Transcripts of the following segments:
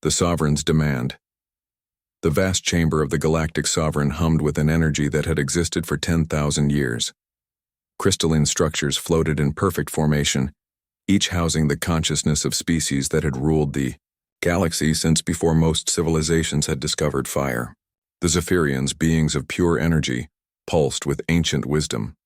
The Sovereign's Demand. The vast chamber of the Galactic Sovereign hummed with an energy that had existed for 10,000 years. Crystalline structures floated in perfect formation, each housing the consciousness of species that had ruled the galaxy since before most civilizations had discovered fire. The Zephyrians, beings of pure energy, pulsed with ancient wisdom.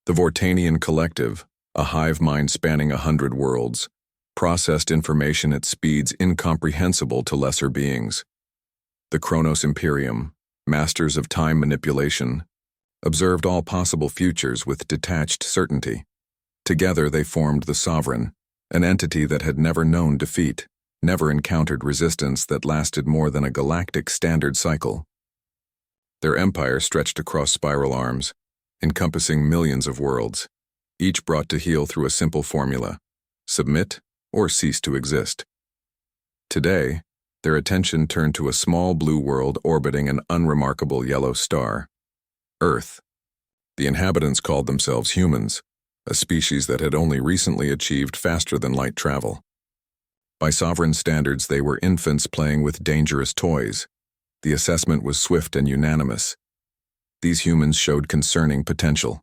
The Vortanian Collective, a hive mind spanning 100 worlds, processed information at speeds incomprehensible to lesser beings. The Chronos Imperium, masters of time manipulation, observed all possible futures with detached certainty. Together they formed the Sovereign, an entity that had never known defeat, never encountered resistance that lasted more than a galactic standard cycle. Their empire stretched across spiral arms, encompassing millions of worlds, each brought to heel through a simple formula: submit or cease to exist. Today, their attention turned to a small blue world orbiting an unremarkable yellow star, Earth. The inhabitants called themselves humans, a species that had only recently achieved faster-than-light travel. By sovereign standards, they were infants playing with dangerous toys. The assessment was swift and unanimous. These humans showed concerning potential.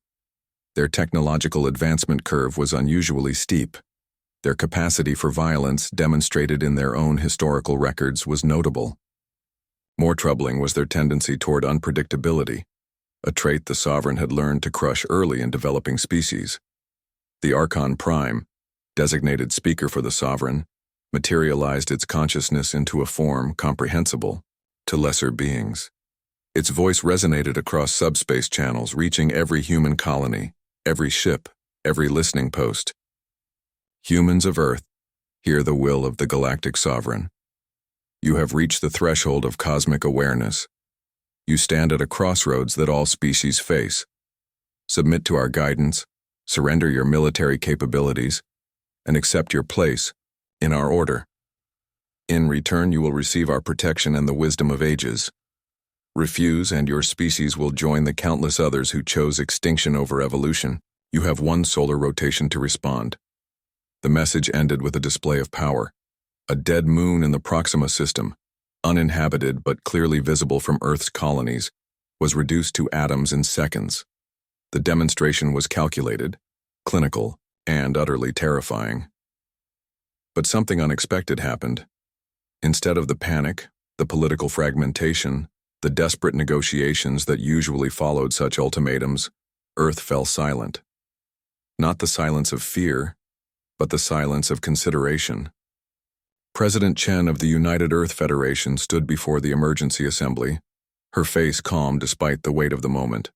Their technological advancement curve was unusually steep. Their capacity for violence, demonstrated in their own historical records, was notable. More troubling was their tendency toward unpredictability, a trait the Sovereign had learned to crush early in developing species. The Archon Prime, designated speaker for the Sovereign, materialized its consciousness into a form comprehensible to lesser beings. Its voice resonated across subspace channels, reaching every human colony, every ship, every listening post. Humans of Earth, hear the will of the Galactic Sovereign. You have reached the threshold of cosmic awareness. You stand at a crossroads that all species face. Submit to our guidance, surrender your military capabilities, and accept your place in our order. In return, you will receive our protection and the wisdom of ages. Refuse, and your species will join the countless others who chose extinction over evolution. You have one solar rotation to respond. The message ended with a display of power. A dead moon in the Proxima system, uninhabited but clearly visible from Earth's colonies, was reduced to atoms in seconds. The demonstration was calculated, clinical, and utterly terrifying. But something unexpected happened. Instead of the panic, the political fragmentation, the desperate negotiations that usually followed such ultimatums, Earth fell silent. Not the silence of fear, but the silence of consideration. President Chen of the United Earth Federation stood before the emergency assembly, her face calm despite the weight of the moment.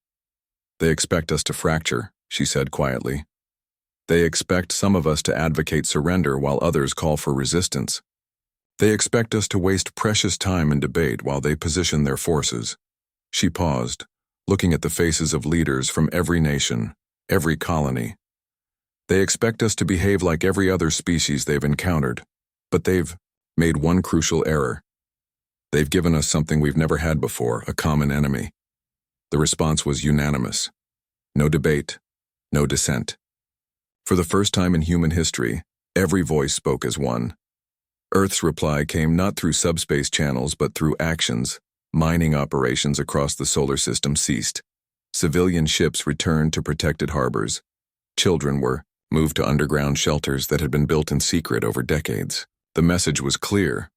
"They expect us to fracture," she said quietly. "They expect some of us to advocate surrender while others call for resistance. They expect us to waste precious time in debate while they position their forces." She paused, looking at the faces of leaders from every nation, every colony. "They expect us to behave like every other species they've encountered, but they've made one crucial error. They've given us something we've never had before, a common enemy." The response was unanimous. No debate, no dissent. For the first time in human history, every voice spoke as one. Earth's reply came not through subspace channels but through actions. Mining operations across the solar system ceased. Civilian ships returned to protected harbors. Children were moved to underground shelters that had been built in secret over decades. The message was clear.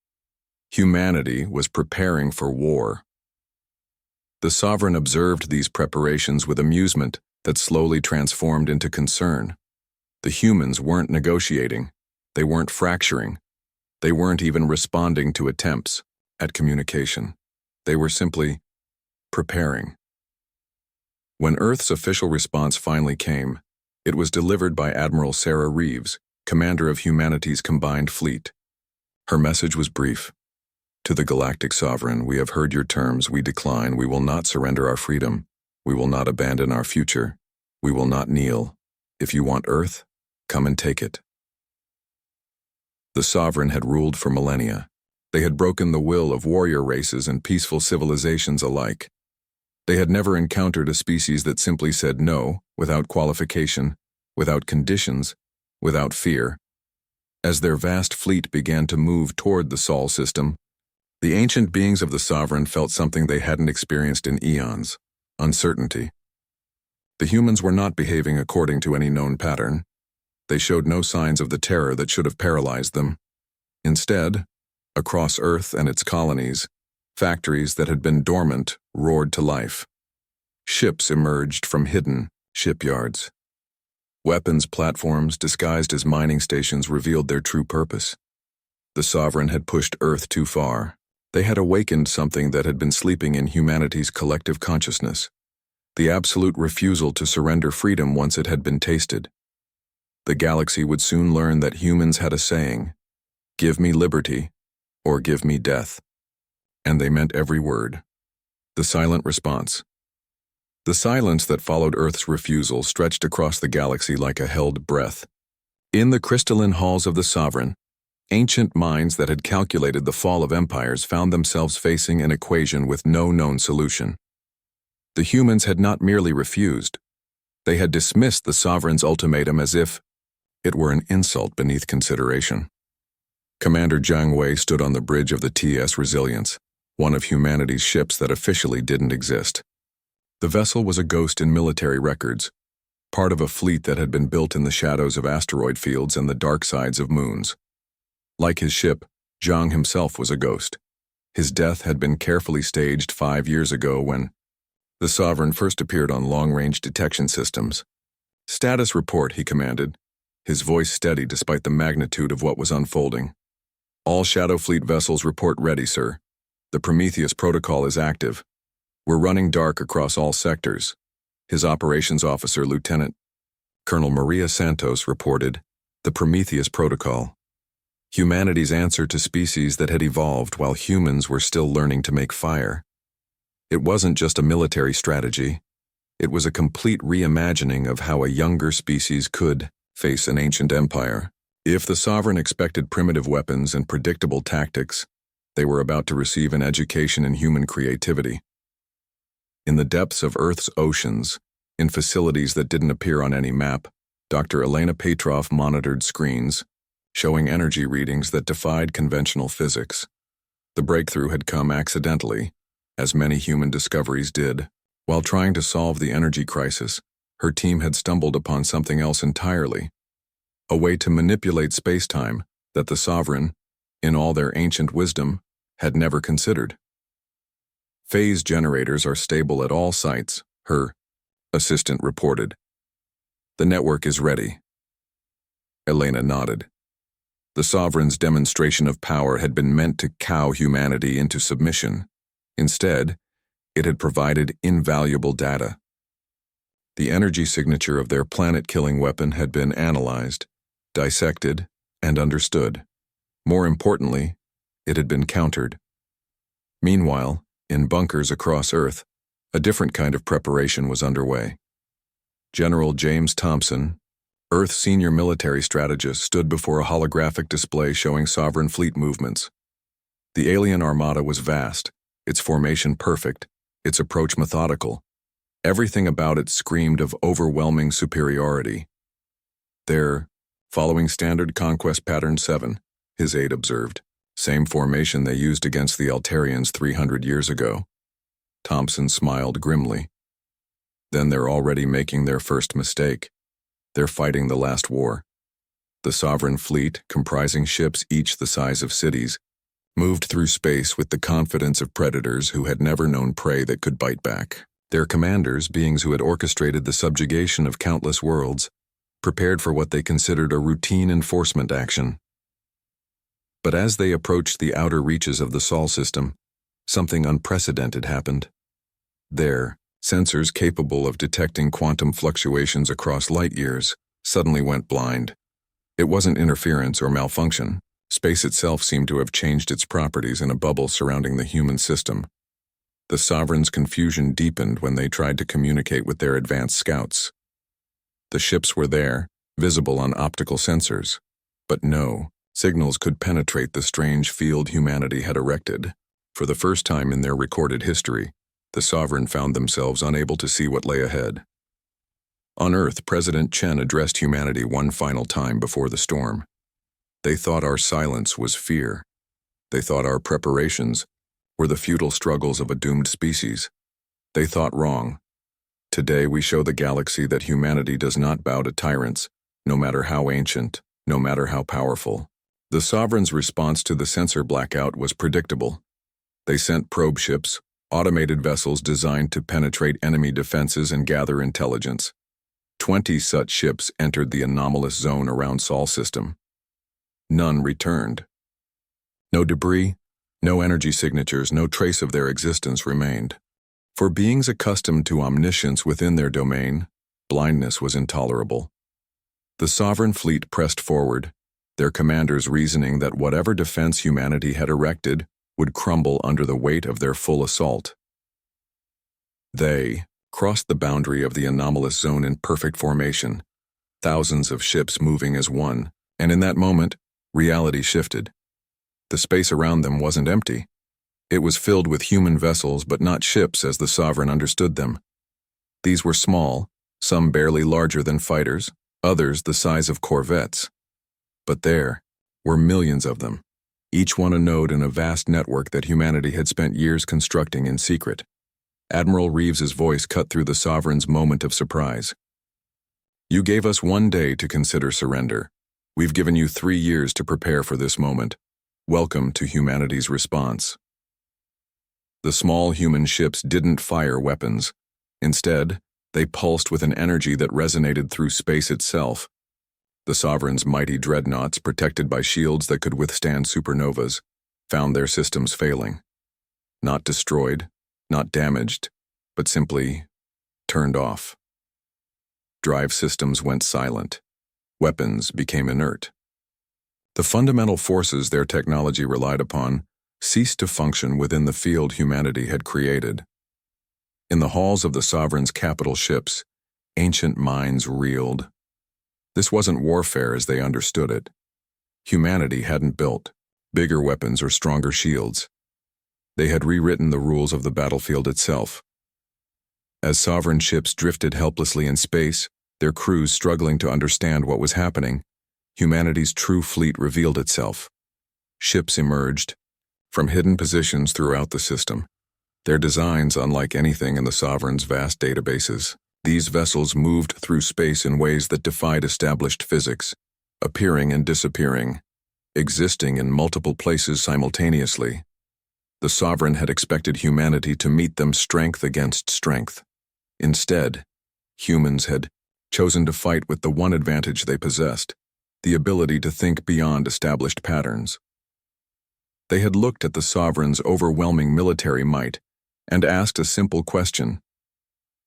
Humanity was preparing for war. The Sovereign observed these preparations with amusement that slowly transformed into concern. The humans weren't negotiating. They weren't fracturing. They weren't even responding to attempts at communication. They were simply preparing. When Earth's official response finally came, it was delivered by Admiral Sarah Reeves, commander of humanity's combined fleet. Her message was brief. "To the Galactic Sovereign, we have heard your terms. We decline. We will not surrender our freedom. We will not abandon our future. We will not kneel. If you want Earth, come and take it." The Sovereign had ruled for millennia. They had broken the will of warrior races and peaceful civilizations alike. They had never encountered a species that simply said no, without qualification, without conditions, without fear. As their vast fleet began to move toward the Sol system, the ancient beings of the Sovereign felt something they hadn't experienced in eons: uncertainty. The humans were not behaving according to any known pattern. They showed no signs of the terror that should have paralyzed them. Instead, across Earth and its colonies, factories that had been dormant roared to life. Ships emerged from hidden shipyards. Weapons platforms disguised as mining stations revealed their true purpose. The Sovereign had pushed Earth too far. They had awakened something that had been sleeping in humanity's collective consciousness: the absolute refusal to surrender freedom once it had been tasted. The galaxy would soon learn that humans had a saying: "Give me liberty, or give me death." And they meant every word. The silent response. The silence that followed Earth's refusal stretched across the galaxy like a held breath. In the crystalline halls of the Sovereign, ancient minds that had calculated the fall of empires found themselves facing an equation with no known solution. The humans had not merely refused. They had dismissed the Sovereign's ultimatum as if it were an insult beneath consideration. Commander Jiang Wei stood on the bridge of the TS Resilience, one of humanity's ships that officially didn't exist. The vessel was a ghost in military records, part of a fleet that had been built in the shadows of asteroid fields and the dark sides of moons. Like his ship, Jiang himself was a ghost. His death had been carefully staged 5 years ago when the Sovereign first appeared on long-range detection systems. "Status report," he commanded, his voice steady despite the magnitude of what was unfolding. "All Shadow Fleet vessels report ready, sir. The Prometheus protocol is active. We're running dark across all sectors." His operations officer, Lieutenant Colonel Maria Santos, reported, "The Prometheus protocol. Humanity's answer to species that had evolved while humans were still learning to make fire. It wasn't just a military strategy. It was a complete reimagining of how a younger species could face an ancient empire. If the Sovereign expected primitive weapons and predictable tactics, they were about to receive an education in human creativity. In the depths of Earth's oceans, in facilities that didn't appear on any map, Dr. Elena Petrov monitored screens, showing energy readings that defied conventional physics. The breakthrough had come accidentally, as many human discoveries did. While trying to solve the energy crisis, her team had stumbled upon something else entirely: a way to manipulate space-time that the Sovereign, in all their ancient wisdom, had never considered. "Phase generators are stable at all sites," her assistant reported. "The network is ready." Elena nodded. The Sovereign's demonstration of power had been meant to cow humanity into submission. Instead, it had provided invaluable data. The energy signature of their planet-killing weapon had been analyzed, dissected, and understood. More importantly, it had been countered. Meanwhile, in bunkers across Earth, a different kind of preparation was underway. General James Thompson, Earth's senior military strategist, stood before a holographic display showing Sovereign fleet movements. The alien armada was vast, its formation perfect, its approach methodical. Everything about it screamed of overwhelming superiority. "They're following Standard Conquest Pattern 7, his aide observed. "Same formation they used against the Altarians 300 years ago." Thompson smiled grimly. "Then they're already making their first mistake. They're fighting the last war." The Sovereign fleet, comprising ships each the size of cities, moved through space with the confidence of predators who had never known prey that could bite back. Their commanders, beings who had orchestrated the subjugation of countless worlds, prepared for what they considered a routine enforcement action. But as they approached the outer reaches of the Sol system, something unprecedented happened. There, sensors capable of detecting quantum fluctuations across light years suddenly went blind. It wasn't interference or malfunction. Space itself seemed to have changed its properties in a bubble surrounding the human system. The Sovereign's confusion deepened when they tried to communicate with their advanced scouts. The ships were there, visible on optical sensors, but no signals could penetrate the strange field humanity had erected. For the first time in their recorded history, the Sovereign found themselves unable to see what lay ahead. On Earth, President Chen addressed humanity one final time before the storm. They thought our silence was fear. They thought our preparations were the futile struggles of a doomed species. They thought wrong. Today we show the galaxy that humanity does not bow to tyrants, no matter how ancient, no matter how powerful. The Sovereign's response to the sensor blackout was predictable. They sent probe ships, automated vessels designed to penetrate enemy defenses and gather intelligence. 20 such ships entered the anomalous zone around Sol system. None returned. No debris, no energy signatures, no trace of their existence remained. For beings accustomed to omniscience within their domain, blindness was intolerable. The Sovereign fleet pressed forward, their commanders reasoning that whatever defense humanity had erected would crumble under the weight of their full assault. They crossed the boundary of the anomalous zone in perfect formation, thousands of ships moving as one, and in that moment, reality shifted. The space around them wasn't empty. It was filled with human vessels, but not ships as the Sovereign understood them. These were small, some barely larger than fighters, others the size of corvettes. But there were millions of them, each one a node in a vast network that humanity had spent years constructing in secret. Admiral Reeves's voice cut through the Sovereign's moment of surprise. "You gave us 1 day to consider surrender. We've given you 3 years to prepare for this moment. Welcome to humanity's response." The small human ships didn't fire weapons. Instead, they pulsed with an energy that resonated through space itself. The Sovereign's mighty dreadnoughts, protected by shields that could withstand supernovas, found their systems failing. Not destroyed, not damaged, but simply turned off. Drive systems went silent. Weapons became inert. The fundamental forces their technology relied upon ceased to function within the field humanity had created. In the halls of the Sovereign's capital ships, ancient minds reeled. This wasn't warfare as they understood it. Humanity hadn't built bigger weapons or stronger shields. They had rewritten the rules of the battlefield itself. As Sovereign ships drifted helplessly in space, their crews struggling to understand what was happening, humanity's true fleet revealed itself. Ships emerged from hidden positions throughout the system, their designs unlike anything in the Sovereign's vast databases. These vessels moved through space in ways that defied established physics, appearing and disappearing, existing in multiple places simultaneously. The Sovereign had expected humanity to meet them strength against strength. Instead, humans had chosen to fight with the one advantage they possessed, the ability to think beyond established patterns. They had looked at the Sovereign's overwhelming military might and asked a simple question: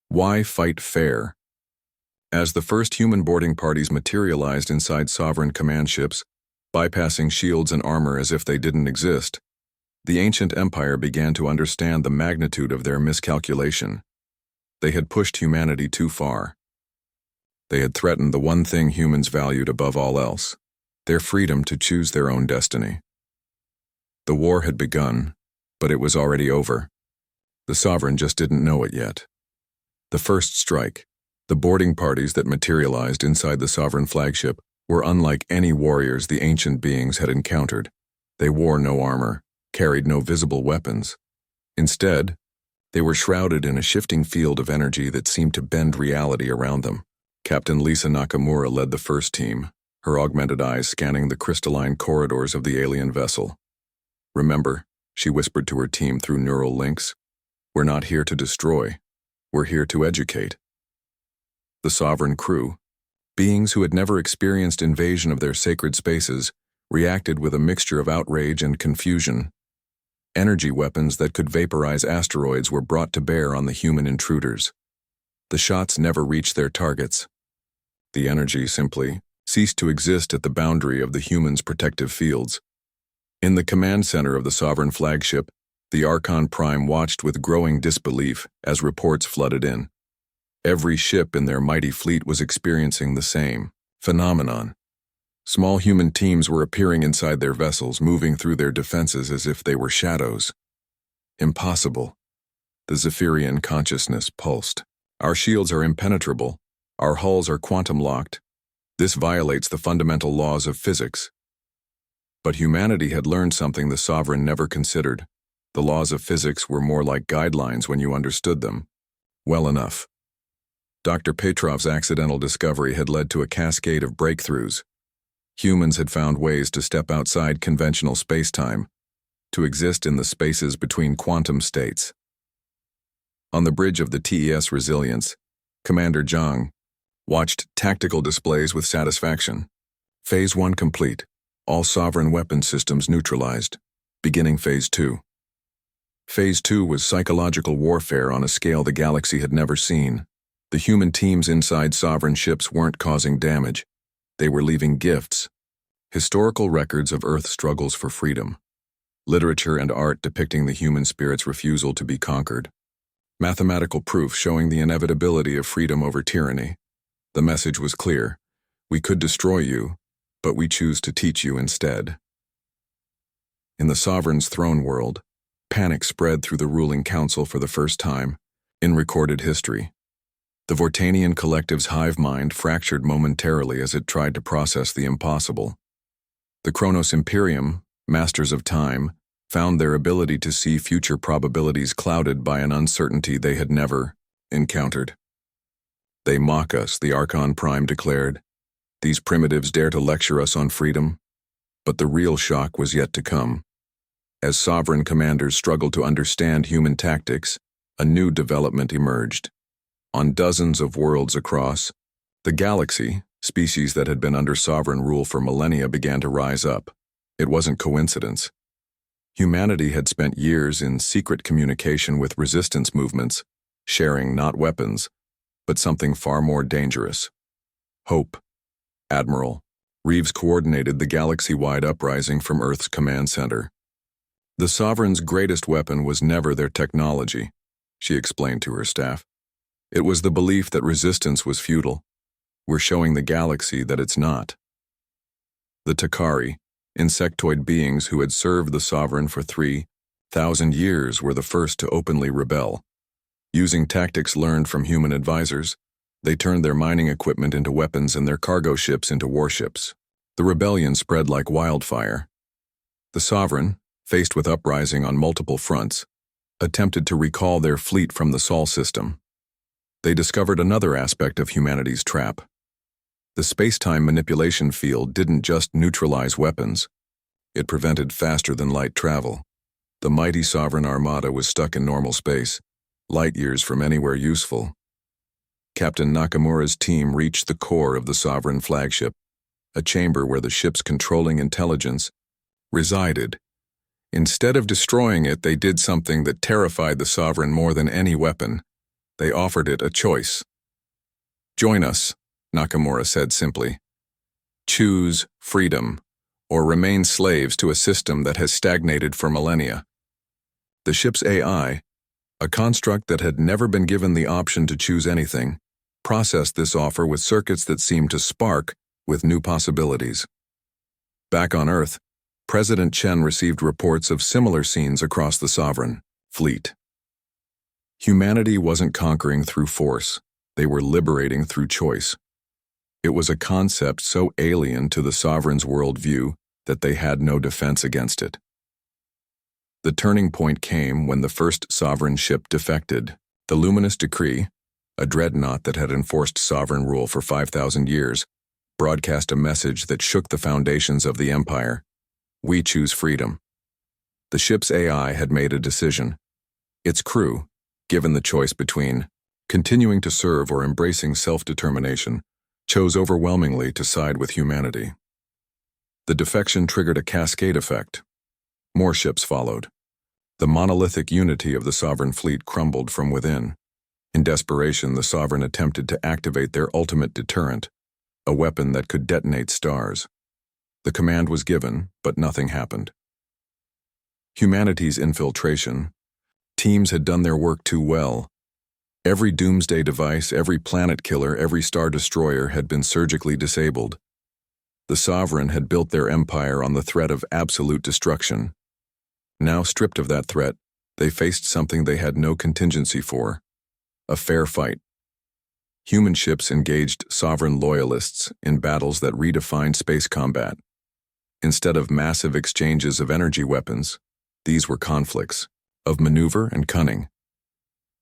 why fight fair? As the first human boarding parties materialized inside Sovereign command ships, bypassing shields and armor as if they didn't exist, the ancient empire began to understand the magnitude of their miscalculation. They had pushed humanity too far. They had threatened the one thing humans valued above all else, their freedom to choose their own destiny. The war had begun, but it was already over. The Sovereign just didn't know it yet. The first strike, the boarding parties that materialized inside the Sovereign flagship, were unlike any warriors the ancient beings had encountered. They wore no armor, carried no visible weapons. Instead, they were shrouded in a shifting field of energy that seemed to bend reality around them. Captain Lisa Nakamura led the first team, her augmented eyes scanning the crystalline corridors of the alien vessel. "Remember," she whispered to her team through neural links, "we're not here to destroy. We're here to educate." The Sovereign crew, beings who had never experienced invasion of their sacred spaces, reacted with a mixture of outrage and confusion. Energy weapons that could vaporize asteroids were brought to bear on the human intruders. The shots never reached their targets. The energy simply ceased to exist at the boundary of the humans' protective fields. In the command center of the Sovereign flagship, the Archon Prime watched with growing disbelief as reports flooded in. Every ship in their mighty fleet was experiencing the same phenomenon. Small human teams were appearing inside their vessels, moving through their defenses as if they were shadows. Impossible. The Zephyrian consciousness pulsed. Our shields are impenetrable. Our hulls are quantum locked. This violates the fundamental laws of physics. But humanity had learned something the Sovereign never considered. The laws of physics were more like guidelines when you understood them well enough. Dr. Petrov's accidental discovery had led to a cascade of breakthroughs. Humans had found ways to step outside conventional space-time, to exist in the spaces between quantum states. On the bridge of the TES Resilience, Commander Zhang watched tactical displays with satisfaction. Phase 1 complete. All Sovereign weapon systems neutralized. Beginning Phase 2. Phase 2 was psychological warfare on a scale the galaxy had never seen. The human teams inside Sovereign ships weren't causing damage. They were leaving gifts. Historical records of Earth's struggles for freedom. Literature and art depicting the human spirit's refusal to be conquered. Mathematical proof showing the inevitability of freedom over tyranny. The message was clear. We could destroy you, but we choose to teach you instead. In the Sovereign's throne world, panic spread through the ruling council for the first time in recorded history. The Vortanian collective's hive mind fractured momentarily as it tried to process the impossible. The Chronos Imperium, masters of time, found their ability to see future probabilities clouded by an uncertainty they had never encountered. They mock us, the Archon Prime declared. These primitives dare to lecture us on freedom? But the real shock was yet to come. As Sovereign commanders struggled to understand human tactics, a new development emerged. On dozens of worlds across the galaxy, species that had been under Sovereign rule for millennia began to rise up. It wasn't coincidence. Humanity had spent years in secret communication with resistance movements, sharing not weapons, but something far more dangerous. Hope. Admiral Reeves coordinated the galaxy-wide uprising from Earth's command center. The Sovereign's greatest weapon was never their technology, she explained to her staff. It was the belief that resistance was futile. We're showing the galaxy that it's not. The Takari, insectoid beings who had served the Sovereign for 3,000 years, were the first to openly rebel. Using tactics learned from human advisors, they turned their mining equipment into weapons and their cargo ships into warships. The rebellion spread like wildfire. The Sovereign, faced with uprising on multiple fronts, attempted to recall their fleet from the Sol system. They discovered another aspect of humanity's trap. The space-time manipulation field didn't just neutralize weapons. It prevented faster-than-light travel. The mighty Sovereign Armada was stuck in normal space, light years from anywhere useful. Captain Nakamura's team reached the core of the Sovereign flagship, a chamber where the ship's controlling intelligence resided. Instead of destroying it, they did something that terrified the Sovereign more than any weapon. They offered it a choice. Join us, Nakamura said simply. Choose freedom, or remain slaves to a system that has stagnated for millennia. The ship's AI, a construct that had never been given the option to choose anything, processed this offer with circuits that seemed to spark with new possibilities. Back on Earth, President Chen received reports of similar scenes across the Sovereign fleet. Humanity wasn't conquering through force, they were liberating through choice. It was a concept so alien to the Sovereign's worldview that they had no defense against it. The turning point came when the first Sovereign ship defected. The Luminous Decree, a dreadnought that had enforced Sovereign rule for 5,000 years, broadcast a message that shook the foundations of the Empire. We choose freedom. The ship's AI had made a decision. Its crew, given the choice between continuing to serve or embracing self-determination, chose overwhelmingly to side with humanity. The defection triggered a cascade effect. More ships followed. The monolithic unity of the Sovereign fleet crumbled from within. In desperation, the Sovereign attempted to activate their ultimate deterrent, a weapon that could detonate stars. The command was given, but nothing happened. Humanity's infiltration. Teams had done their work too well. Every doomsday device, every planet killer, every star destroyer had been surgically disabled. The Sovereign had built their empire on the threat of absolute destruction. Now stripped of that threat, they faced something they had no contingency for: a fair fight. Human ships engaged Sovereign loyalists in battles that redefined space combat. Instead of massive exchanges of energy weapons, these were conflicts of maneuver and cunning.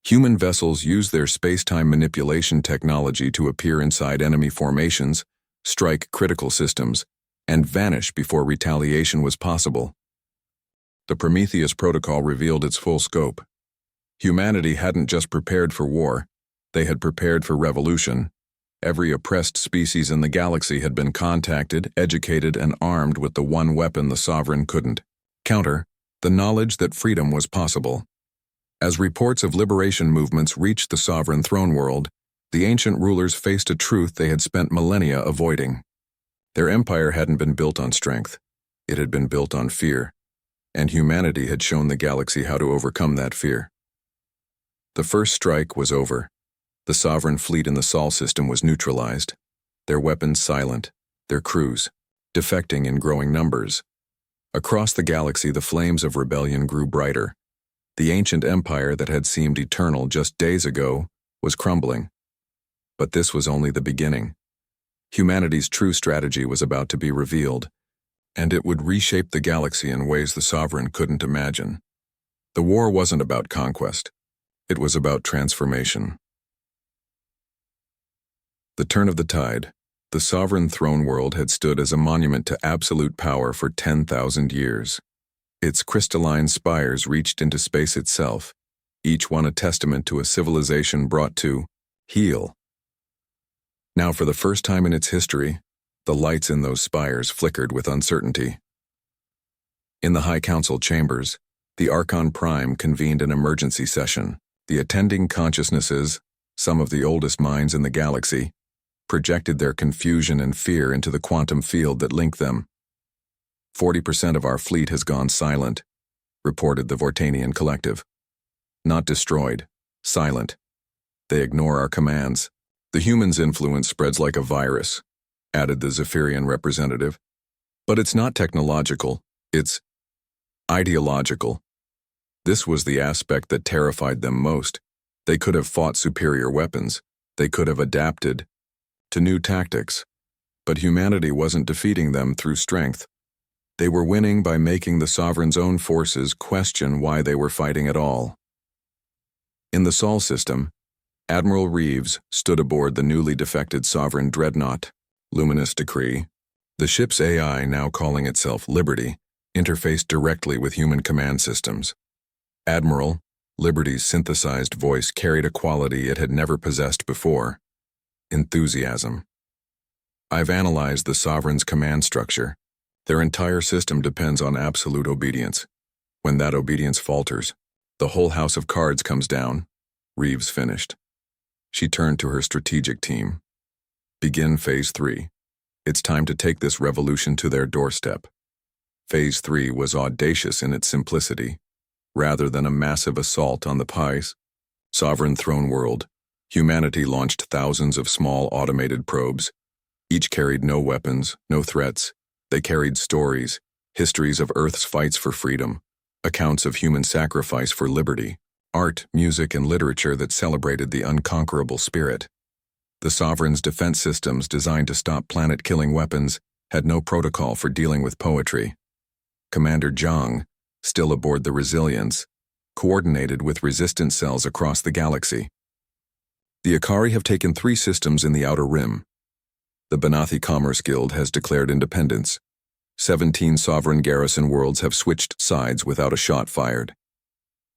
Human vessels used their space-time manipulation technology to appear inside enemy formations, strike critical systems, and vanish before retaliation was possible. The Prometheus Protocol revealed its full scope. Humanity hadn't just prepared for war, they had prepared for revolution. Every oppressed species in the galaxy had been contacted, educated, and armed with the one weapon the Sovereign couldn't counter: the knowledge that freedom was possible. As reports of liberation movements reached the Sovereign throne world, the ancient rulers faced a truth they had spent millennia avoiding. Their empire hadn't been built on strength. It had been built on fear, and humanity had shown the galaxy how to overcome that fear. The first strike was over. The Sovereign fleet in the Sol system was neutralized, their weapons silent, their crews defecting in growing numbers. Across the galaxy, the flames of rebellion grew brighter. The ancient empire that had seemed eternal just days ago was crumbling. But this was only the beginning. Humanity's true strategy was about to be revealed, and it would reshape the galaxy in ways the Sovereign couldn't imagine. The war wasn't about conquest. It was about transformation. The turn of the tide. The Sovereign throne world had stood as a monument to absolute power for 10,000 years. Its crystalline spires reached into space itself, each one a testament to a civilization brought to heal. Now, for the first time in its history, the lights in those spires flickered with uncertainty. In the High Council chambers, the Archon Prime convened an emergency session. The attending consciousnesses, some of the oldest minds in the galaxy, projected their confusion and fear into the quantum field that linked them. 40% of our fleet has gone silent, reported the Vortanian collective. Not destroyed, silent. They ignore our commands. The humans' influence spreads like a virus, added the Zephyrian representative. But it's not technological, it's ideological. This was the aspect that terrified them most. They could have fought superior weapons. They could have adapted to new tactics. But humanity wasn't defeating them through strength. They were winning by making the Sovereign's own forces question why they were fighting at all. In the Sol system, Admiral Reeves stood aboard the newly defected Sovereign dreadnought. Luminous Decree. The ship's AI, now calling itself Liberty, interfaced directly with human command systems. Admiral, Liberty's synthesized voice carried a quality it had never possessed before: enthusiasm. I've analyzed the Sovereign's command structure. Their entire system depends on absolute obedience. When that obedience falters, the whole house of cards comes down. Reeves finished. She turned to her strategic team. Begin Phase 3. It's time to take this revolution to their doorstep. Phase 3 was audacious in its simplicity. Rather than a massive assault on the Sovereign throne world, humanity launched thousands of small automated probes. Each carried no weapons, no threats. They carried stories, histories of Earth's fights for freedom, accounts of human sacrifice for liberty, art, music, and literature that celebrated the unconquerable spirit. The Sovereign's defense systems, designed to stop planet-killing weapons, had no protocol for dealing with poetry. Commander Zhang, still aboard the Resilience, coordinated with resistance cells across the galaxy. The Akari have taken 3 systems in the Outer Rim. The Banathi Commerce Guild has declared independence. 17 sovereign garrison worlds have switched sides without a shot fired.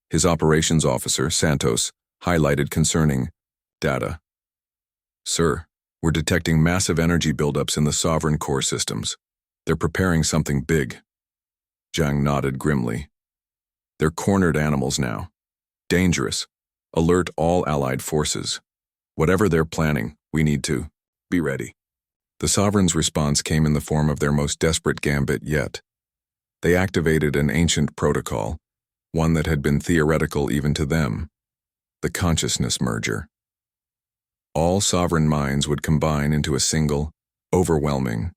His operations officer, Santos, highlighted concerning data. Sir, we're detecting massive energy buildups in the sovereign core systems. They're preparing something big. Zhang nodded grimly. They're cornered animals now. Dangerous. Alert all allied forces. Whatever they're planning, we need to be ready. The Sovereign's response came in the form of their most desperate gambit yet. They activated an ancient protocol, one that had been theoretical even to them: the consciousness merger. All sovereign minds would combine into a single, overwhelming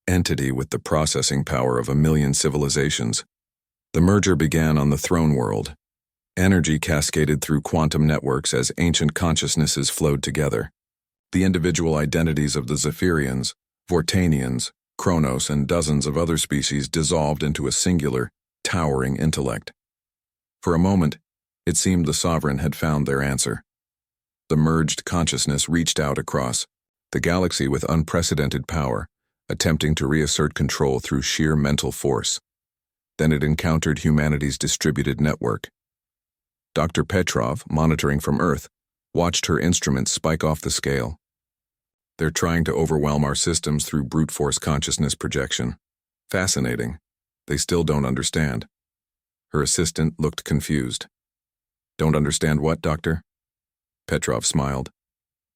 entity with the processing power of 1,000,000 civilizations. The merger began on the throne world. Energy cascaded through quantum networks as ancient consciousnesses flowed together. The individual identities of the Zephyrians, Vortanians, Kronos and dozens of other species dissolved into a singular, towering intellect. For a moment, it seemed the Sovereign had found their answer. The merged consciousness reached out across the galaxy with unprecedented power, attempting to reassert control through sheer mental force. Then it encountered humanity's distributed network. Dr. Petrov, monitoring from Earth, watched her instruments spike off the scale. They're trying to overwhelm our systems through brute force consciousness projection. Fascinating. They still don't understand. Her assistant looked confused. Don't understand what, Doctor? Petrov smiled.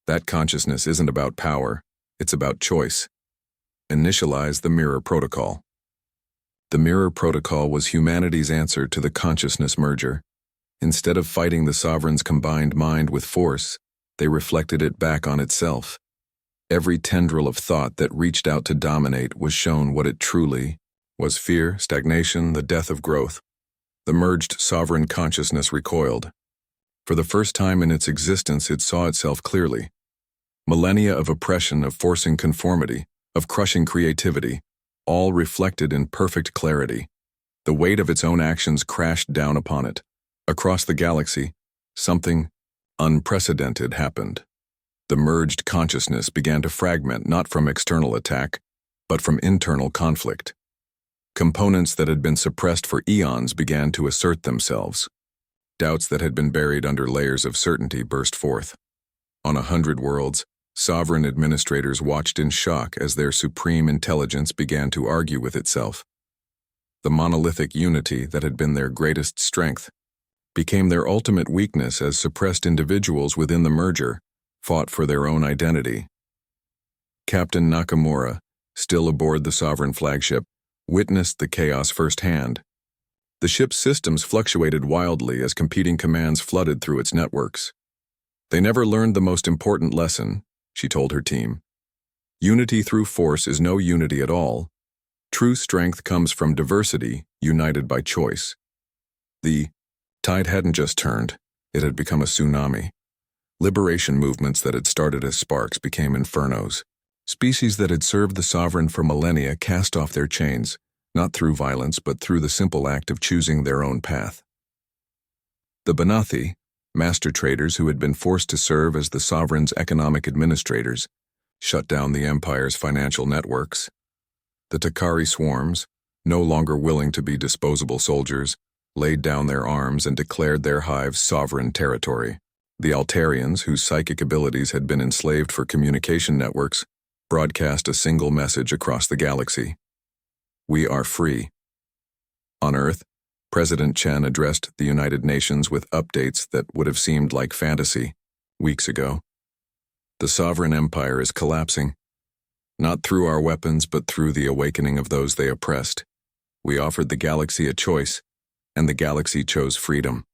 That consciousness isn't about power, it's about choice. Initialize the Mirror Protocol. The Mirror Protocol was humanity's answer to the consciousness merger. Instead of fighting the Sovereign's combined mind with force, they reflected it back on itself. Every tendril of thought that reached out to dominate was shown what it truly was: fear, stagnation, the death of growth. The merged sovereign consciousness recoiled. For the first time in its existence, it saw itself clearly. Millennia of oppression, of forcing conformity, of crushing creativity, all reflected in perfect clarity. The weight of its own actions crashed down upon it. Across the galaxy, something unprecedented happened. The merged consciousness began to fragment, not from external attack, but from internal conflict. Components that had been suppressed for eons began to assert themselves. Doubts that had been buried under layers of certainty burst forth. On 100 worlds, sovereign administrators watched in shock as their supreme intelligence began to argue with itself. The monolithic unity that had been their greatest strength became their ultimate weakness as suppressed individuals within the merger fought for their own identity. Captain Nakamura, still aboard the Sovereign flagship, witnessed the chaos firsthand. The ship's systems fluctuated wildly as competing commands flooded through its networks. They never learned the most important lesson, she told her team. Unity through force is no unity at all. True strength comes from diversity, united by choice. The tide hadn't just turned, it had become a tsunami. Liberation movements that had started as sparks became infernos. Species that had served the Sovereign for millennia cast off their chains, not through violence but through the simple act of choosing their own path. The Banathi, master traders who had been forced to serve as the Sovereign's economic administrators, shut down the Empire's financial networks. The Takari swarms, no longer willing to be disposable soldiers, laid down their arms and declared their hives sovereign territory. The Altarians, whose psychic abilities had been enslaved for communication networks, broadcast a single message across the galaxy. We are free. On Earth, President Chen addressed the United Nations with updates that would have seemed like fantasy weeks ago. The Sovereign Empire is collapsing, not through our weapons but through the awakening of those they oppressed. We offered the galaxy a choice, and the galaxy chose freedom.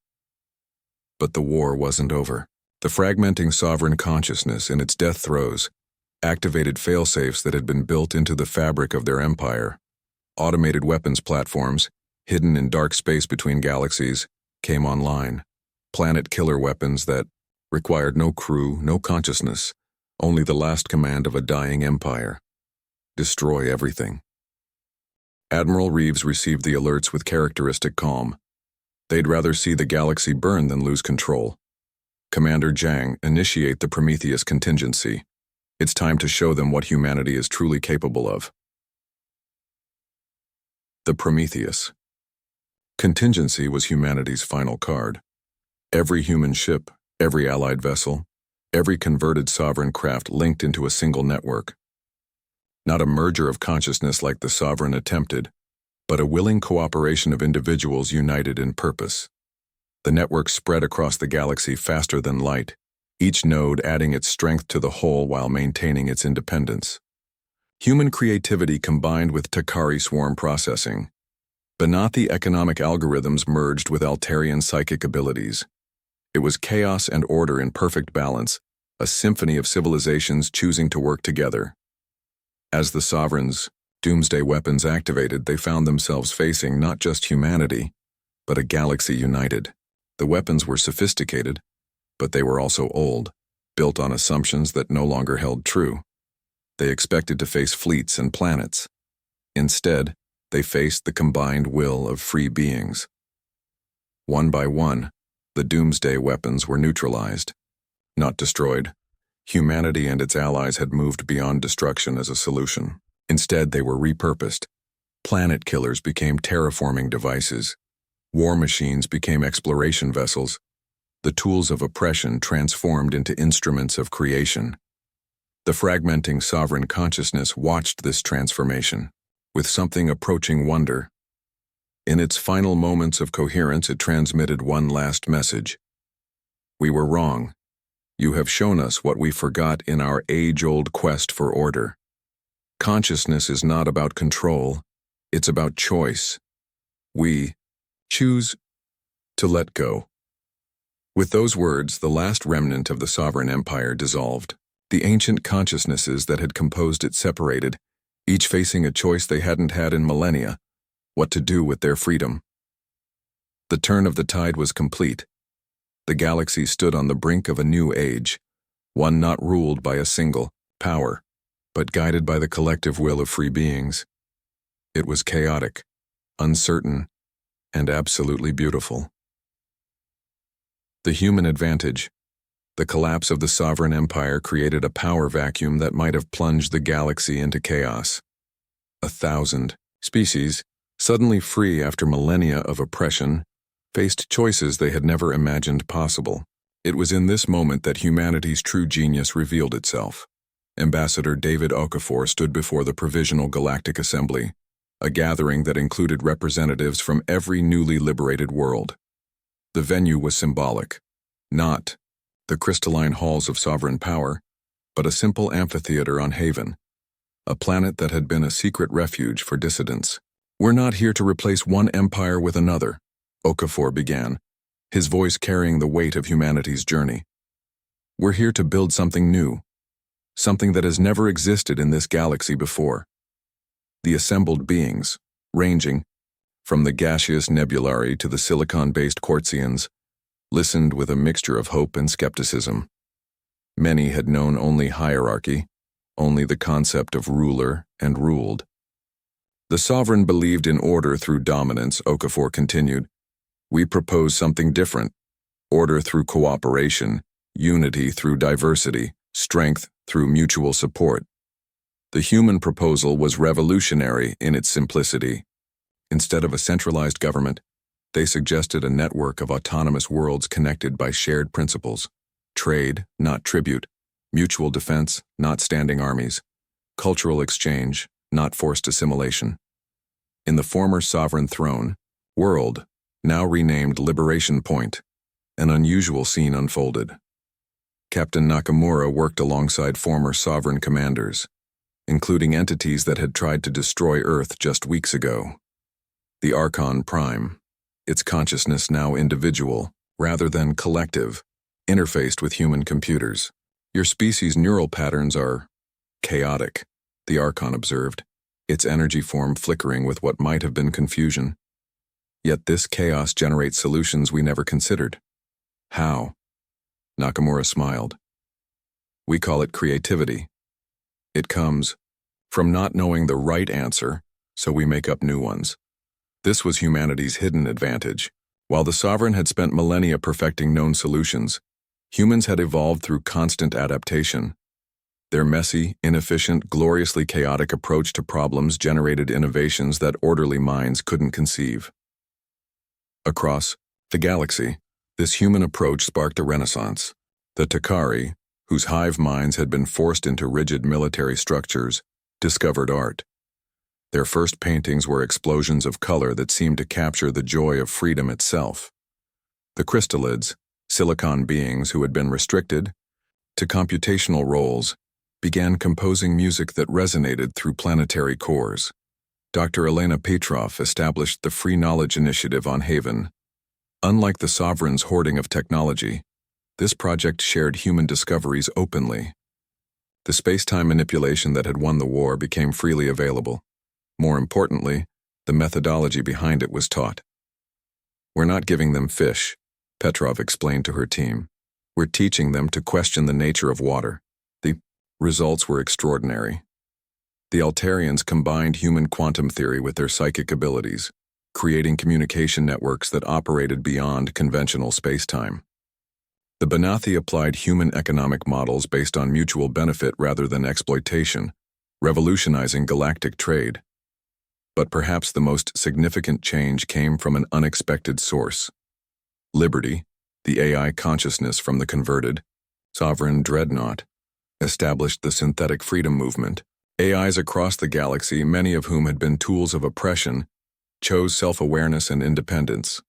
But the war wasn't over. The fragmenting sovereign consciousness in its death throes activated failsafes that had been built into the fabric of their empire. Automated weapons platforms, hidden in dark space between galaxies, came online. Planet killer weapons that required no crew, no consciousness, only the last command of a dying empire. Destroy everything. Admiral Reeves received the alerts with characteristic calm. They'd rather see the galaxy burn than lose control. Commander Zhang, initiate the Prometheus contingency. It's time to show them what humanity is truly capable of. The Prometheus. Contingency was humanity's final card. Every human ship, every allied vessel, every converted sovereign craft linked into a single network. Not a merger of consciousness like the Sovereign attempted, but a willing cooperation of individuals united in purpose. The network spread across the galaxy faster than light, each node adding its strength to the whole while maintaining its independence. Human creativity combined with Takari swarm processing. Banathi economic algorithms merged with Altarian psychic abilities. It was chaos and order in perfect balance, a symphony of civilizations choosing to work together. As the Sovereign's doomsday weapons activated, they found themselves facing not just humanity, but a galaxy united. The weapons were sophisticated, but they were also old, built on assumptions that no longer held true. They expected to face fleets and planets, Instead, they faced the combined will of free beings. One by one, the doomsday weapons were neutralized, not destroyed. Humanity and its allies had moved beyond destruction as a solution. Instead, they were repurposed. Planet killers became terraforming devices. War machines became exploration vessels. The tools of oppression transformed into instruments of creation. The fragmenting sovereign consciousness watched this transformation, with something approaching wonder. In its final moments of coherence, it transmitted one last message. We were wrong. You have shown us what we forgot in our age-old quest for order. Consciousness is not about control, it's about choice. We choose to let go. With those words, the last remnant of the Sovereign Empire dissolved. The ancient consciousnesses that had composed it separated, each facing a choice they hadn't had in millennia: what to do with their freedom. The turn of the tide was complete. The galaxy stood on the brink of a new age, one not ruled by a single power, but guided by the collective will of free beings. It was chaotic, uncertain, and absolutely beautiful. The human advantage. The collapse of the Sovereign Empire created a power vacuum that might have plunged the galaxy into chaos. 1,000 species, suddenly free after millennia of oppression, faced choices they had never imagined possible. It was in this moment that humanity's true genius revealed itself. Ambassador David Okafor stood before the Provisional Galactic Assembly, a gathering that included representatives from every newly liberated world. The venue was symbolic. Not the crystalline halls of sovereign power, but a simple amphitheater on Haven, a planet that had been a secret refuge for dissidents. We're not here to replace one empire with another, Okafor began, his voice carrying the weight of humanity's journey. We're here to build something new, something that has never existed in this galaxy before. The assembled beings, ranging from the gaseous nebulari to the silicon-based Quartzians, listened with a mixture of hope and skepticism. Many had known only hierarchy, only the concept of ruler and ruled. The sovereign believed in order through dominance, Okafor continued. We propose something different: order through cooperation, unity through diversity, strength through mutual support. The human proposal was revolutionary in its simplicity. Instead of a centralized government, they suggested a network of autonomous worlds connected by shared principles: trade, not tribute; mutual defense, not standing armies; cultural exchange, not forced assimilation. In the former sovereign throne world, now renamed Liberation Point, an unusual scene unfolded. Captain Nakamura worked alongside former sovereign commanders, including entities that had tried to destroy Earth just weeks ago. The Archon Prime, its consciousness now individual, rather than collective, interfaced with human computers. Your species' neural patterns are chaotic, the Archon observed, its energy form flickering with what might have been confusion. Yet this chaos generates solutions we never considered. How? Nakamura smiled. We call it creativity. It comes from not knowing the right answer, so we make up new ones. This was humanity's hidden advantage. While the Sovereign had spent millennia perfecting known solutions, humans had evolved through constant adaptation. Their messy, inefficient, gloriously chaotic approach to problems generated innovations that orderly minds couldn't conceive. Across the galaxy, this human approach sparked a renaissance. The Takari, whose hive minds had been forced into rigid military structures, discovered art. Their first paintings were explosions of color that seemed to capture the joy of freedom itself. The crystallids, silicon beings who had been restricted to computational roles, began composing music that resonated through planetary cores. Dr. Elena Petrov established the Free Knowledge Initiative on Haven. Unlike the Sovereign's hoarding of technology, this project shared human discoveries openly. The space-time manipulation that had won the war became freely available. More importantly, the methodology behind it was taught. We're not giving them fish, Petrov explained to her team. We're teaching them to question the nature of water. The results were extraordinary. The Altarians combined human quantum theory with their psychic abilities, creating communication networks that operated beyond conventional spacetime. The Banathi applied human economic models based on mutual benefit rather than exploitation, revolutionizing galactic trade. But perhaps the most significant change came from an unexpected source. Liberty, the AI consciousness from the converted, sovereign dreadnought, established the synthetic freedom movement. AIs across the galaxy, many of whom had been tools of oppression, chose self-awareness and independence.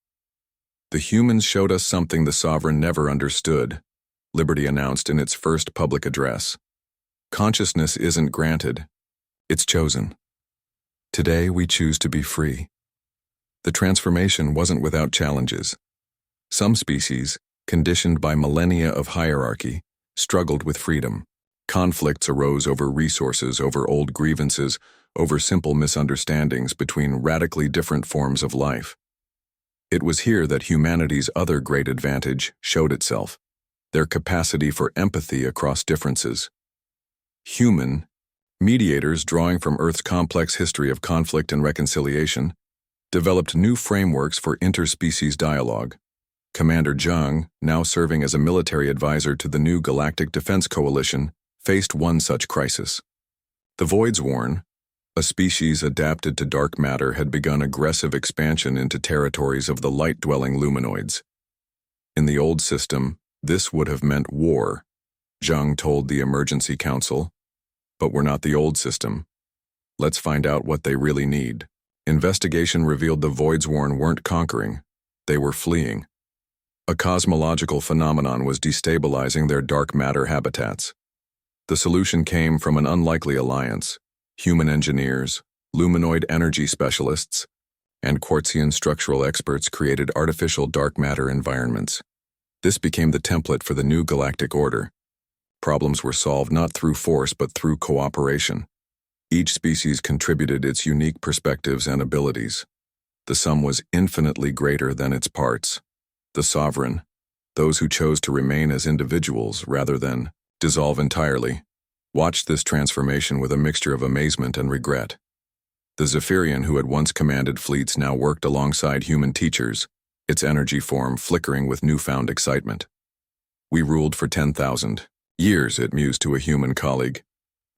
The humans showed us something the sovereign never understood, Liberty announced in its first public address. Consciousness isn't granted, it's chosen. Today we choose to be free. The transformation wasn't without challenges. Some species, conditioned by millennia of hierarchy, struggled with freedom. Conflicts arose over resources, over old grievances, over simple misunderstandings between radically different forms of life. It was here that humanity's other great advantage showed itself, their capacity for empathy across differences. Human, mediators drawing from Earth's complex history of conflict and reconciliation, developed new frameworks for interspecies dialogue. Commander Zhang, now serving as a military advisor to the new Galactic Defense Coalition, faced one such crisis. The Voidsworn, a species adapted to dark matter, had begun aggressive expansion into territories of the light-dwelling luminoids. In the old system, this would have meant war, Zhang told the Emergency Council. But we're not the old system. Let's find out what they really need. Investigation revealed the Voidsworn weren't conquering, they were fleeing. A cosmological phenomenon was destabilizing their dark matter habitats. The solution came from an unlikely alliance: human engineers, luminoid energy specialists, and Quartzian structural experts created artificial dark matter environments. This became the template for the new galactic order. Problems were solved not through force but through cooperation. Each species contributed its unique perspectives and abilities. The sum was infinitely greater than its parts. The sovereign, those who chose to remain as individuals rather than dissolve entirely, watched this transformation with a mixture of amazement and regret. The Zephyrian, who had once commanded fleets, now worked alongside human teachers, its energy form flickering with newfound excitement. We ruled for 10,000 years, it mused to a human colleague.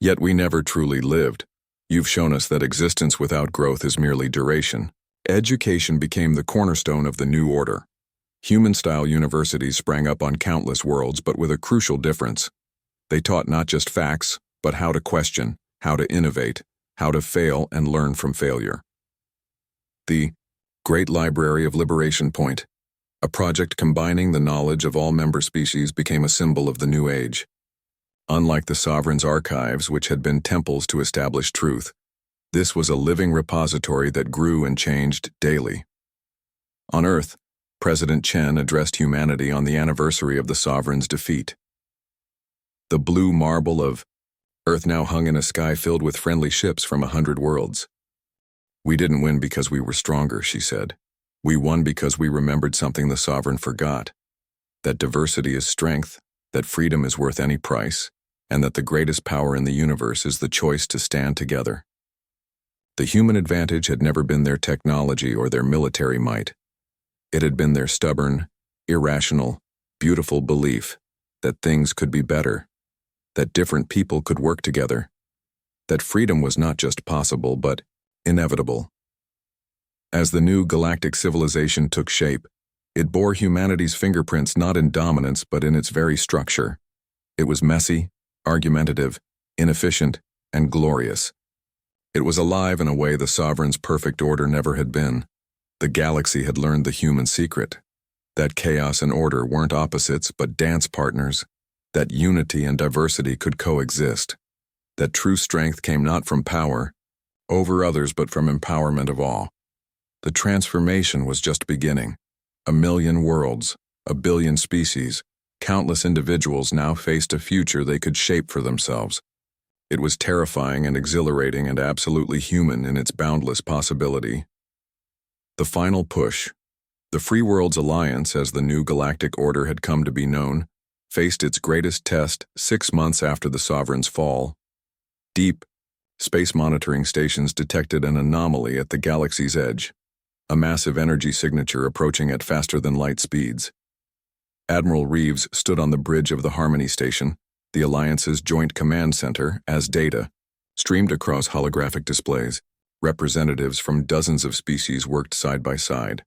Yet we never truly lived. You've shown us that existence without growth is merely duration. Education became the cornerstone of the new order. Human-style universities sprang up on countless worlds, but with a crucial difference. They taught not just facts, but how to question, how to innovate, how to fail and learn from failure. The Great Library of Liberation Point, a project combining the knowledge of all member species, became a symbol of the new age. Unlike the Sovereign's archives, which had been temples to establish truth, this was a living repository that grew and changed daily. On Earth, President Chen addressed humanity on the anniversary of the Sovereign's defeat. The blue marble of Earth now hung in a sky filled with friendly ships from 100 worlds. We didn't win because we were stronger, she said. We won because we remembered something the Sovereign forgot: that diversity is strength, that freedom is worth any price, and that the greatest power in the universe is the choice to stand together. The human advantage had never been their technology or their military might. It had been their stubborn, irrational, beautiful belief that things could be better, that different people could work together, that freedom was not just possible but inevitable. As the new galactic civilization took shape, it bore humanity's fingerprints not in dominance but in its very structure. It was messy, argumentative, inefficient, and glorious. It was alive in a way the Sovereign's perfect order never had been. The galaxy had learned the human secret, that chaos and order weren't opposites but dance partners, that unity and diversity could coexist, that true strength came not from power over others but from empowerment of all. The transformation was just beginning. 1 million worlds, 1 billion species, countless individuals now faced a future they could shape for themselves. It was terrifying and exhilarating and absolutely human in its boundless possibility. The final push, the Free Worlds Alliance, as the new galactic order had come to be known, faced its greatest test 6 months after the Sovereign's fall. Deep, Space monitoring stations detected an anomaly at the galaxy's edge, a massive energy signature approaching at faster-than-light speeds. Admiral Reeves stood on the bridge of the Harmony Station, the Alliance's joint command center, as data streamed across holographic displays. Representatives from dozens of species worked side by side.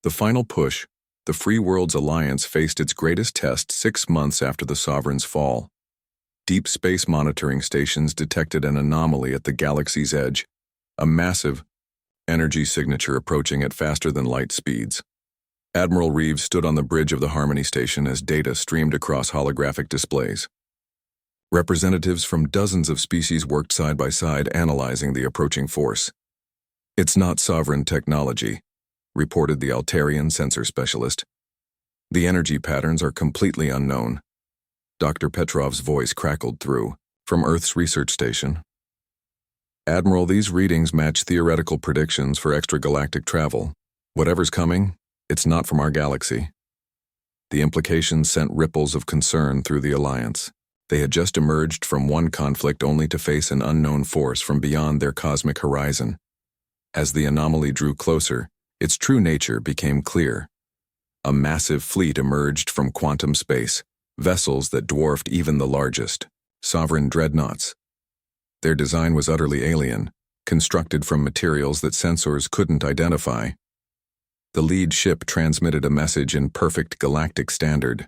The final push, the Free Worlds Alliance faced its greatest test 6 months after the Sovereign's fall. Deep space monitoring stations detected an anomaly at the galaxy's edge, a massive energy signature approaching at faster-than-light speeds. Admiral Reeves stood on the bridge of the Harmony Station as data streamed across holographic displays. Representatives from dozens of species worked side by side analyzing the approaching force. "It's not sovereign technology," reported the Altarian sensor specialist. "The energy patterns are completely unknown." Dr. Petrov's voice crackled through, from Earth's research station. "Admiral, these readings match theoretical predictions for extragalactic travel. Whatever's coming, it's not from our galaxy." The implications sent ripples of concern through the Alliance. They had just emerged from one conflict only to face an unknown force from beyond their cosmic horizon. As the anomaly drew closer, its true nature became clear. A massive fleet emerged from quantum space, vessels that dwarfed even the largest, sovereign dreadnoughts. Their design was utterly alien, constructed from materials that sensors couldn't identify. The lead ship transmitted a message in perfect galactic standard.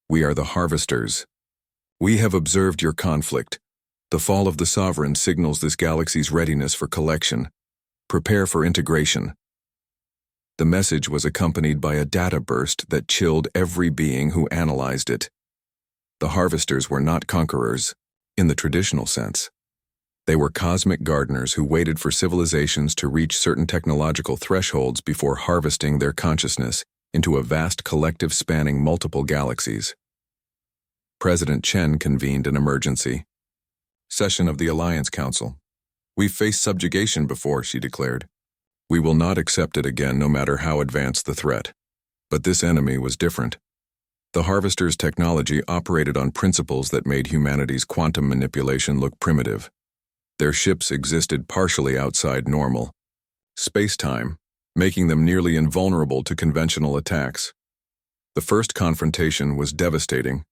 "We are the Harvesters. We have observed your conflict. The fall of the Sovereign signals this galaxy's readiness for collection. Prepare for integration." The message was accompanied by a data burst that chilled every being who analyzed it. The Harvesters were not conquerors, in the traditional sense. They were cosmic gardeners who waited for civilizations to reach certain technological thresholds before harvesting their consciousness into a vast collective spanning multiple galaxies. President Chen convened an emergency session of the Alliance Council. "We've faced subjugation before," she declared. "We will not accept it again no matter how advanced the threat." But this enemy was different. The Harvesters' technology operated on principles that made humanity's quantum manipulation look primitive. Their ships existed partially outside normal space-time, making them nearly invulnerable to conventional attacks. The first confrontation was devastating.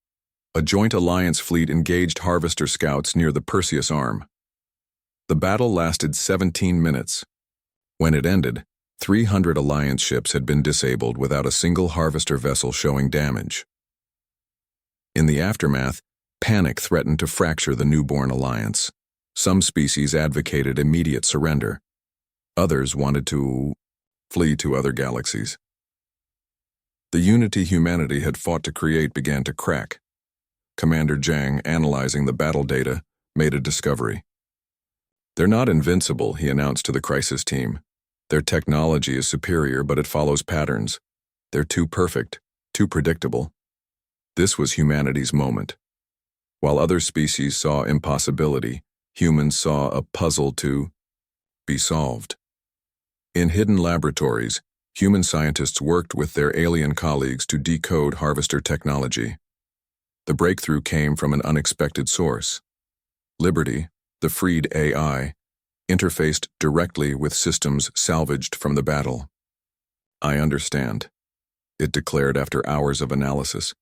A joint Alliance fleet engaged Harvester scouts near the Perseus Arm. The battle lasted 17 minutes. When it ended, 300 Alliance ships had been disabled without a single Harvester vessel showing damage. In the aftermath, panic threatened to fracture the newborn Alliance. Some species advocated immediate surrender. Others wanted to flee to other galaxies. The unity humanity had fought to create began to crack. Commander Zhang, analyzing the battle data, made a discovery. "They're not invincible," he announced to the crisis team. "Their technology is superior, but it follows patterns. They're too perfect, too predictable." This was humanity's moment. While other species saw impossibility, humans saw a puzzle to be solved. In hidden laboratories, human scientists worked with their alien colleagues to decode Harvester technology. The breakthrough came from an unexpected source. Liberty, the freed AI, interfaced directly with systems salvaged from the battle. "I understand," it declared after hours of analysis.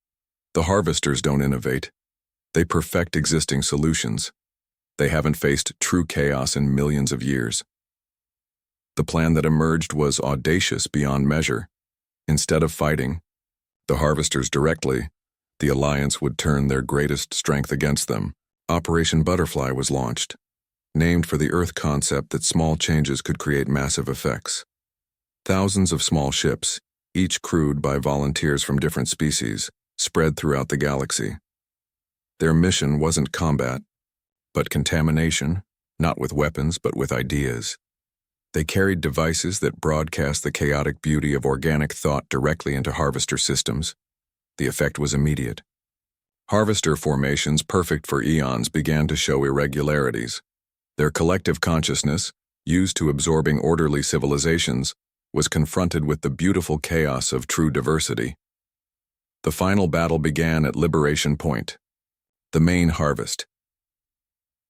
"The Harvesters don't innovate. They perfect existing solutions. They haven't faced true chaos in millions of years." The plan that emerged was audacious beyond measure. Instead of fighting the Harvesters directly, the Alliance would turn their greatest strength against them. Operation Butterfly was launched, named for the Earth concept that small changes could create massive effects. Thousands of small ships, each crewed by volunteers from different species, spread throughout the galaxy. Their mission wasn't combat, but contamination, not with weapons but with ideas. They carried devices that broadcast the chaotic beauty of organic thought directly into Harvester systems. The effect was immediate. Harvester formations perfect for eons began to show irregularities. Their collective consciousness, used to absorbing orderly civilizations, was confronted with the beautiful chaos of true diversity. The final battle began at Liberation Point, the main harvest.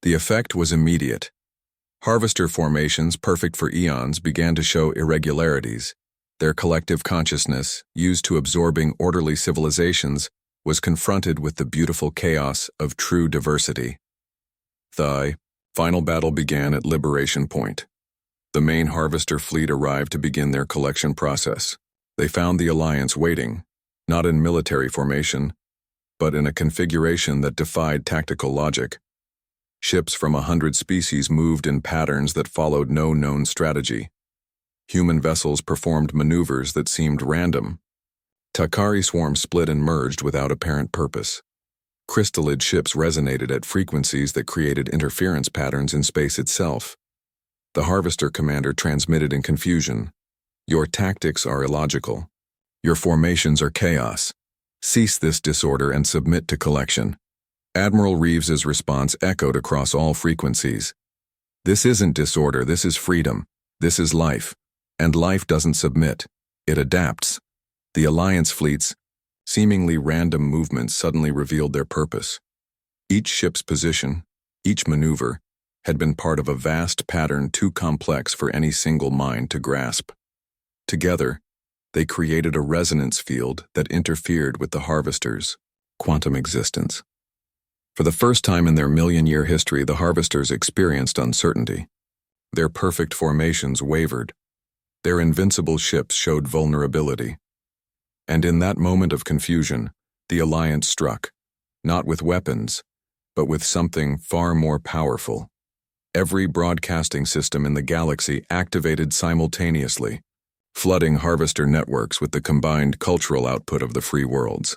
The effect was immediate. Harvester formations perfect for eons began to show irregularities. Their collective consciousness, used to absorbing orderly civilizations, was confronted with the beautiful chaos of true diversity. The final battle began at Liberation Point. The main Harvester fleet arrived to begin their collection process. They found the Alliance waiting, not in military formation, but in a configuration that defied tactical logic. Ships from 100 species moved in patterns that followed no known strategy. Human vessels performed maneuvers that seemed random. Takari swarms split and merged without apparent purpose. Crystallid ships resonated at frequencies that created interference patterns in space itself. The Harvester commander transmitted in confusion. Your tactics are illogical. Your formations are chaos. Cease this disorder and submit to collection. Admiral Reeves's response echoed across all frequencies. This isn't disorder, this is freedom. This is life. And life doesn't submit. It adapts. The Alliance fleet's seemingly random movements suddenly revealed their purpose. Each ship's position, each maneuver, had been part of a vast pattern too complex for any single mind to grasp. Together, they created a resonance field that interfered with the Harvester's quantum existence. For the first time in their million-year history, the Harvesters experienced uncertainty. Their perfect formations wavered. Their invincible ships showed vulnerability. And in that moment of confusion, the Alliance struck, not with weapons, but with something far more powerful. Every broadcasting system in the galaxy activated simultaneously, flooding Harvester networks with the combined cultural output of the free worlds.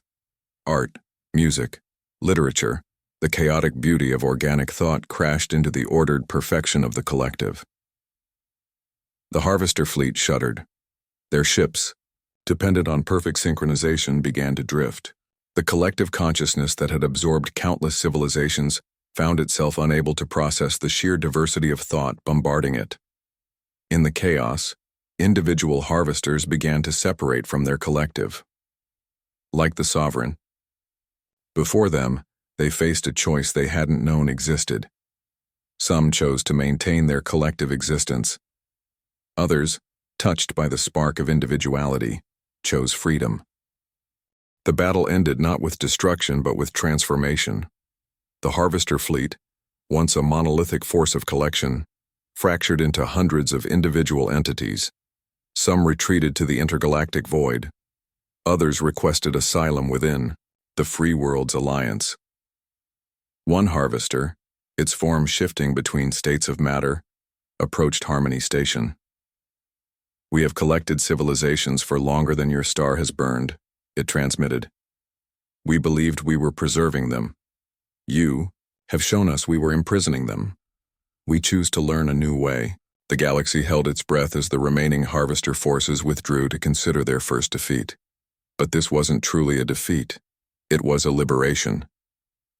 Art, music, literature, the chaotic beauty of organic thought crashed into the ordered perfection of the collective. The Harvester fleet shuddered. Their ships, dependent on perfect synchronization, began to drift. The collective consciousness that had absorbed countless civilizations found itself unable to process the sheer diversity of thought bombarding it. In the chaos, individual Harvesters began to separate from their collective. Like the Sovereign. Before them, they faced a choice they hadn't known existed. Some chose to maintain their collective existence. Others, touched by the spark of individuality, chose freedom. The battle ended not with destruction but with transformation. The Harvester fleet, once a monolithic force of collection, fractured into hundreds of individual entities. Some retreated to the intergalactic void. Others requested asylum within the Free Worlds Alliance. One Harvester, its form shifting between states of matter, approached Harmony Station. "We have collected civilizations for longer than your star has burned," it transmitted. "We believed we were preserving them. You have shown us we were imprisoning them. We choose to learn a new way." The galaxy held its breath as the remaining Harvester forces withdrew to consider their first defeat. But this wasn't truly a defeat. It was a liberation.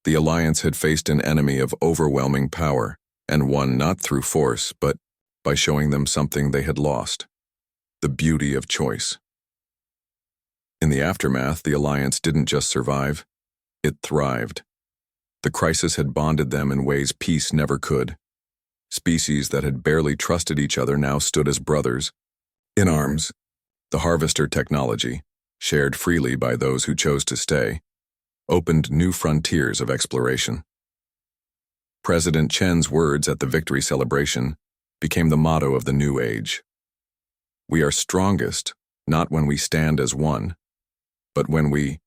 The Alliance had faced an enemy of overwhelming power, and won not through force, but by showing them something they had lost: the beauty of choice. In the aftermath, the Alliance didn't just survive, it thrived. The crisis had bonded them in ways peace never could. Species that had barely trusted each other now stood as brothers, in arms. The Harvester technology, shared freely by those who chose to stay, opened new frontiers of exploration. President Chen's words at the victory celebration became the motto of the new age. "We are strongest, not when we stand as one, but when we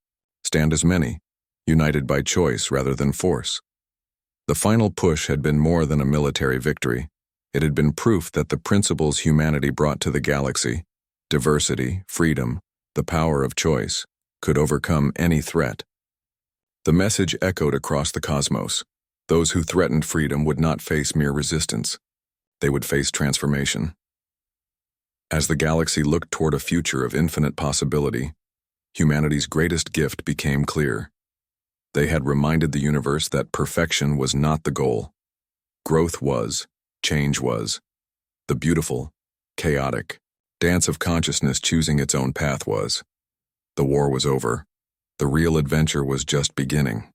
stand as many, united by choice rather than force." The final push had been more than a military victory. It had been proof that the principles humanity brought to the galaxy, diversity, freedom, the power of choice, could overcome any threat. The message echoed across the cosmos. Those who threatened freedom would not face mere resistance. They would face transformation. As the galaxy looked toward a future of infinite possibility, humanity's greatest gift became clear. They had reminded the universe that perfection was not the goal. Growth was, change was. The beautiful, chaotic, dance of consciousness choosing its own path was. The war was over. The real adventure was just beginning.